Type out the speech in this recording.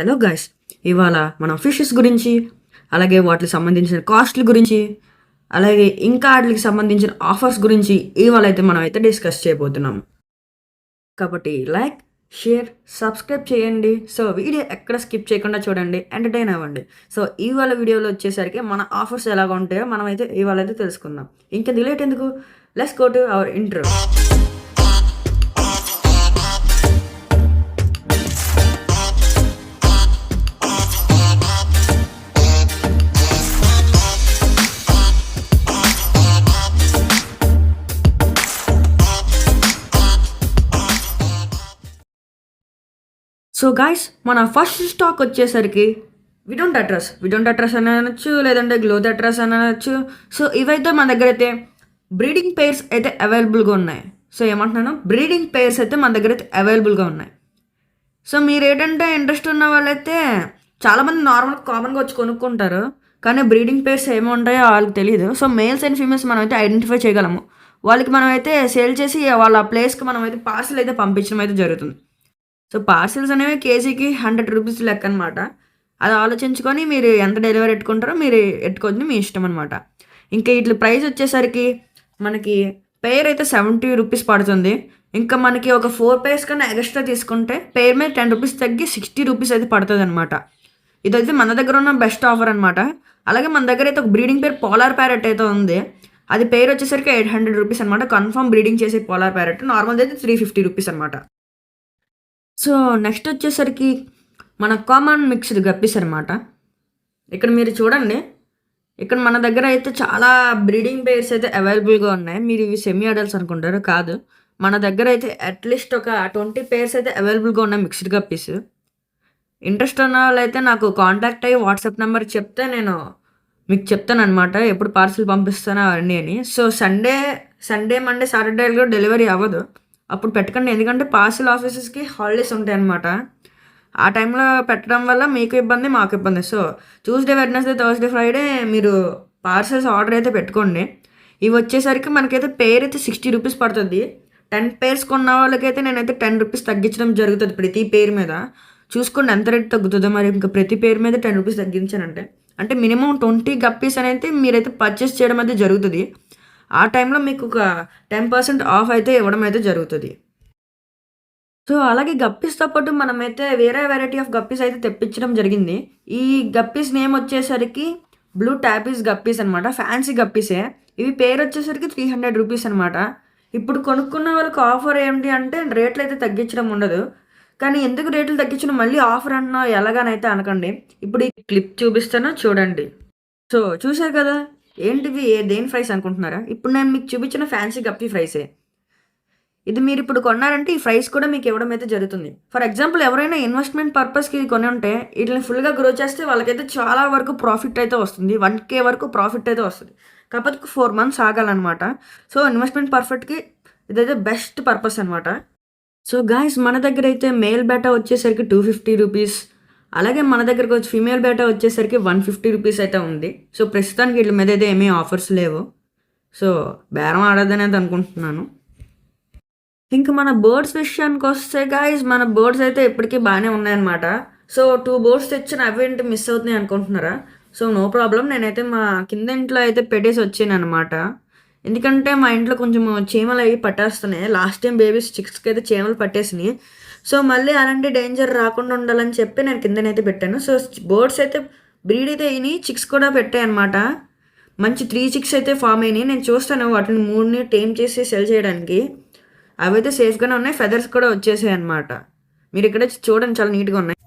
Hello guys, ఇవాళ మనం fishes గురించి, అలాగే వాటికి సంబంధించిన కాస్ట్ల గురించి, అలాగే ఇంకా వాటికి సంబంధించిన ఆఫర్స్ గురించి ఇవాళ అయితే మనం అయితే డిస్కస్ చేయబోతున్నాం. కాబట్టి లైక్, షేర్, సబ్స్క్రైబ్ చేయండి. సో వీడియో ఎక్కడ స్కిప్ చేయకుండా చూడండి, ఎంటర్టైన్ అవ్వండి. సో ఇవాళ వీడియోలో వచ్చేసరికి మన ఆఫర్స్ ఎలాగ ఉంటాయో మనం అయితే ఇవాళ అయితే తెలుసుకుందాం. ఇంకా డిలేట్ ఎందుకు, let's go to our intro. So guys, మన ఫస్ట్ స్టాక్ వచ్చేసరికి విడోంట్ అడ్రస్ అని అనొచ్చు, లేదంటే గ్లోత్ అడ్రస్ అని అనొచ్చు. సో ఇవైతే మన దగ్గర అయితే బ్రీడింగ్ పెయిర్స్ అయితే అవైలబుల్గా ఉన్నాయి. సో ఏమంటున్నాను, బ్రీడింగ్ పెయిర్స్ అయితే మన దగ్గర అయితే అవైలబుల్గా ఉన్నాయి. సో మీరు ఏంటంటే ఇంట్రెస్ట్ ఉన్న వాళ్ళైతే చాలామంది కామన్గా వచ్చి కొనుక్కుంటారు, కానీ బ్రీడింగ్ పెయిర్స్ ఏమి ఉంటాయో వాళ్ళకి తెలియదు. సో మేల్స్ అండ్ ఫీమేల్స్ మనం అయితే ఐడెంటిఫై చేయగలము. వాళ్ళకి మనం అయితే సేల్ చేసి వాళ్ళ ప్లేస్కి మనం అయితే పార్సల్ అయితే పంపించడం అయితే జరుగుతుంది. సో పార్సిల్స్ అనేవి కేజీకి 100 రూపీస్ లెక్క అనమాట. అది ఆలోచించుకొని మీరు ఎంత డెలివరీ ఎట్టుకుంటారో మీరు ఎట్టుకోవద్దు, మీ ఇష్టం అనమాట. ఇంకా ఇట్లా ప్రైస్ వచ్చేసరికి మనకి పెయిర్ అయితే 70 రూపీస్ పడుతుంది. ఇంకా మనకి ఒక 4 పెయిర్స్ కన్నా ఎక్స్ట్రా తీసుకుంటే పెయిర్ మీద 10 రూపీస్ తగ్గి 60 రూపీస్ అయితే పడుతుంది అనమాట. ఇదైతే మన దగ్గర ఉన్న బెస్ట్ ఆఫర్ అనమాట. అలాగే మన దగ్గర అయితే ఒక బ్రీడింగ్ పేరు పోలార్ ప్యారెట్ అయితే ఉంది. అది పెయిర్ వచ్చేసరికి 800 రూపీస్ అనమాట. కన్ఫర్మ్ బ్రీడింగ్ చేసే పోలార్ ప్యారెట్. నార్మల్ అయితే 350 రూపీస్ అనమాట. సో నెక్స్ట్ వచ్చేసరికి మన కామన్ మిక్స్డ్ గప్పీస్ అనమాట. ఇక్కడ మీరు చూడండి, ఇక్కడ మన దగ్గర అయితే చాలా బ్రీడింగ్ పెయిర్స్ అయితే అవైలబుల్గా ఉన్నాయి. మీరు ఇవి సెమీ అడల్ట్స్ అనుకుంటారు, కాదు. మన దగ్గర అయితే అట్లీస్ట్ ఒక 20 పెయిర్స్ అయితే అవైలబుల్గా ఉన్నాయి మిక్స్డ్ గప్పీస్. ఇంట్రెస్ట్ ఉన్న వాళ్ళైతే నాకు కాంటాక్ట్ అయ్యి వాట్సాప్ నెంబర్ చెప్తే నేను మీకు చెప్తాను అనమాట, ఎప్పుడు పార్సిల్ పంపిస్తానో అవన్నీ అని. సో సండే మండే సాటర్డేలో డెలివరీ అవ్వదు, అప్పుడు పెట్టకండి. ఎందుకంటే పార్సిల్ ఆఫీసెస్కి హాలిడేస్ ఉంటాయి అనమాట. ఆ టైంలో పెట్టడం వల్ల మీకు ఇబ్బంది, మాకు ఇబ్బంది. So Tuesday, Wednesday, Thursday, Friday మీరు పార్సల్స్ ఆర్డర్ అయితే పెట్టుకోండి. ఇవి వచ్చేసరికి మనకైతే పెయిర్ అయితే 60 రూపీస్ పడుతుంది. 10 పెయిర్స్ కొన్న వాళ్ళకైతే నేనైతే 10 రూపీస్ తగ్గించడం జరుగుతుంది ప్రతి పెయిర్ మీద. చూసుకోండి ఎంత రేట్ తగ్గుతుందో. మరి ఇంకా ప్రతి పెయిర్ మీద 10 రూపీస్ తగ్గించానంటే అంటే మినిమం 20 గప్పీస్ అనేది మీరైతే పర్చేస్ చేయడం అయితే జరుగుతుంది. ఆ టైంలో మీకు ఒక 10% ఆఫ్ అయితే ఇవ్వడం అయితే జరుగుతుంది. సో అలాగే గప్పీస్తో పాటు మనమైతే వేరే వెరైటీ ఆఫ్ గప్పీస్ అయితే తెప్పించడం జరిగింది. ఈ గప్పీస్ నేమ్ వచ్చేసరికి బ్లూ టాపీస్ గప్పీస్ అనమాట. ఫ్యాన్సీ గప్పీసే. ఇవి పేరు వచ్చేసరికి 300 రూపీస్ అనమాట. ఇప్పుడు కొనుక్కున్న వాళ్ళకి ఆఫర్ ఏంటి అంటే రేట్లు అయితే తగ్గించడం ఉండదు. కానీ ఎందుకు రేట్లు తగ్గించడం, మళ్ళీ ఆఫర్ అన్నా ఎలాగనైతే అనకండి. ఇప్పుడు ఈ క్లిప్ చూపిస్తానో చూడండి. సో చూసారు కదా, ఏంటివి దేని ప్రైస్ అనుకుంటున్నారా? ఇప్పుడు నేను మీకు చూపించిన ఫ్యాన్సీ గప్పీ ప్రైసే. ఇది మీరు ఇప్పుడు కొన్నారంటే ఈ ప్రైస్ కూడా మీకు ఇవ్వడం అయితే జరుగుతుంది. ఫర్ ఎగ్జాంపుల్ ఎవరైనా ఇన్వెస్ట్మెంట్ పర్పస్కి కొని ఉంటే వీటిని ఫుల్గా గ్రో చేస్తే వాళ్ళకైతే చాలా వరకు ప్రాఫిట్ అయితే వస్తుంది. 1K వరకు ప్రాఫిట్ అయితే వస్తుంది. కాకపోతే 4 మంత్స్ ఆగాలన్నమాట. సో ఇన్వెస్ట్మెంట్ పర్ఫెక్ట్కి ఇదైతే బెస్ట్ పర్పస్ అనమాట. సో గాయస్, మన దగ్గర అయితే మేల్ బేటా వచ్చేసరికి 250 రూపీస్, అలాగే మన దగ్గరకు వచ్చి ఫీమేల్ బేటా వచ్చేసరికి 150 రూపీస్ అయితే ఉంది. సో ప్రస్తుతానికి వీళ్ళ మీద అయితే ఏమీ ఆఫర్స్ లేవు. సో బేరం ఆడదనేది అనుకుంటున్నాను. ఇంకా మన బర్డ్స్ విషయానికి వస్తే గాయస్, మన బర్డ్స్ అయితే ఇప్పటికీ బాగానే ఉన్నాయన్నమాట. సో 2 బర్డ్స్ తెచ్చిన అవేంటి మిస్ అవుతున్నాయి అనుకుంటున్నారా? సో నో ప్రాబ్లం, నేనైతే మా కింద ఇంట్లో అయితే పెట్టేసి వచ్చాను అనమాట. ఎందుకంటే మా ఇంట్లో కొంచెం చీమలు అవి పట్టేస్తున్నాయి. లాస్ట్ టైం బేబీస్ చిక్స్కి అయితే చీమలు పట్టేసినాయి. సో మళ్ళీ అలాంటి డేంజర్ రాకుండా ఉండాలని చెప్పి నేను కిందనైతే పెట్టాను. సో బర్డ్స్ అయితే బ్రీడ్ అయితే అయినాయి, చిక్స్ కూడా పెట్టాయి అనమాట. మంచి 3 చిక్స్ అయితే ఫామ్ అయినాయి. నేను చూస్తాను వాటిని 3ని టేమ్ చేసి సెల్ చేయడానికి. అవైతే సేఫ్గానే ఉన్నాయి, ఫెదర్స్ కూడా వచ్చేసాయి అనమాట. మీరు ఇక్కడ చూడండి, చాలా నీట్గా ఉన్నాయి.